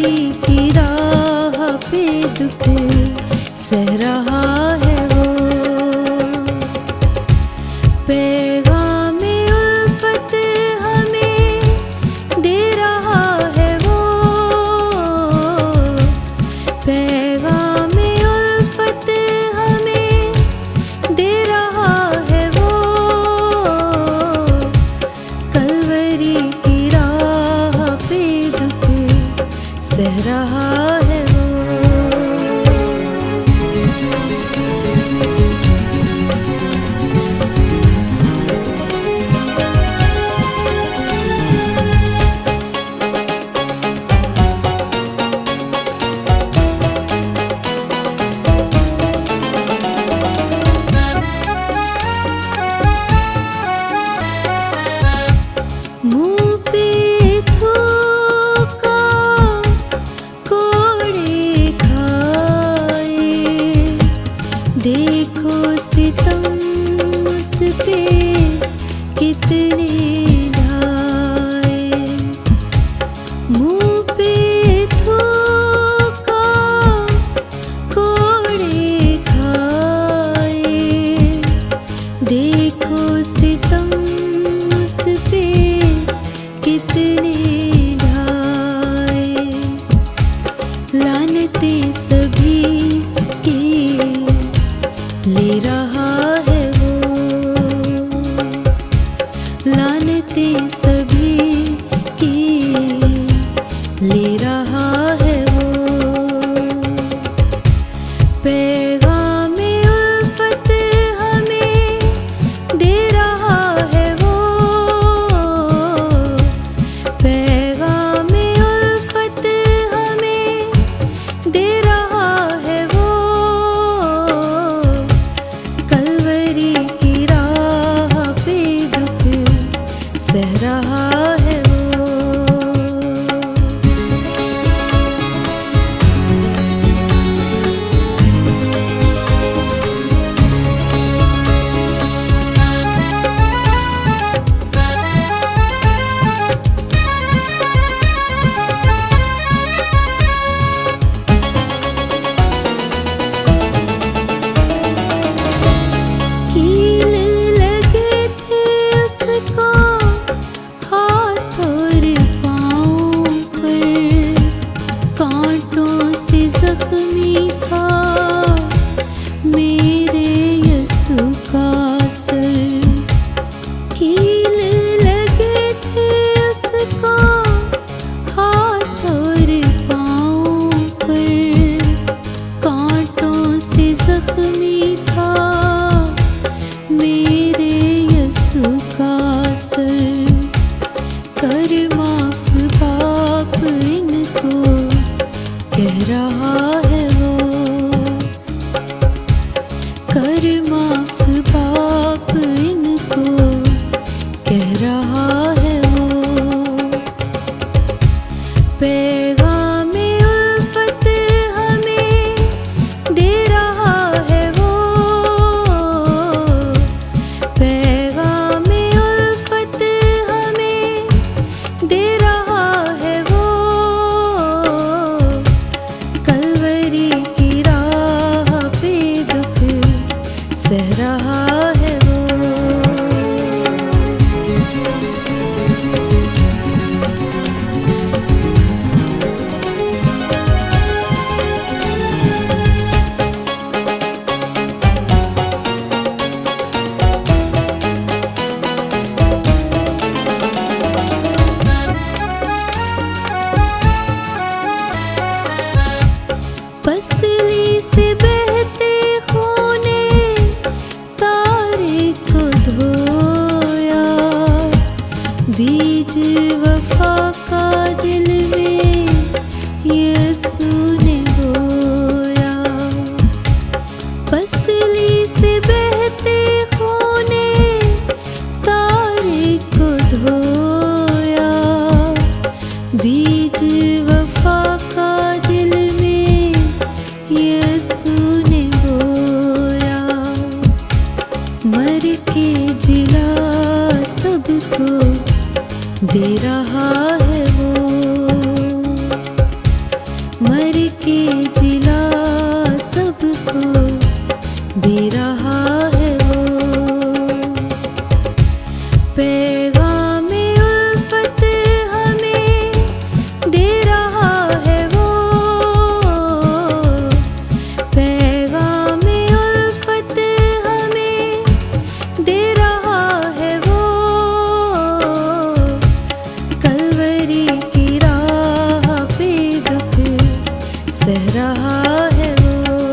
कलवरी की राह पे दुख सह रहा है वो, पैगामे उल्फत हमें दे रहा है वो, पैगामे उल्फत हमें दे रहा है वो, कलवरी की राह पे दुख सह रहा है वो। मुँह पे थूका कोड़े खाए, देखो सितम उस पे कितने ढाए, मुँह पे थूका कोड़े खाए, देखो सितम उस पे कितने ढाए, लानते सभी की ले रहा है वो, लानते सभी की ले रहा है वो, पैगामे उल्फत हमें दे रहा है वो, पैगामे उल्फत हमें दे रहा है वो, कलवरी की राह पे दुख सह रहा है वो। कील लगे थे उसको हाथ और पाँव पर, कांटों से जख्मी था मेरे यीशु का सर, कील लगे थे उसको हाथ और पाँव पर, कांटों से जख्मी था मेरे यीशु का सर, कर माफ पाप इनको कह रहा है वो, कर माफ पाप इनको कह रहा है वो, पैगामे उल्फत हमें दे रहा है वो, पैगामे उल्फत हमें दे रहा है वो, कलवरी की राह पे दुख सह रहा है वो। की जिला सबको दे रहा है वो। पैगामे उल्फत हमें दे रहा है वो। पैगामे उल्फत हमें दे रहा है वो। कलवरी की राह पे दुख सह रहा है वो।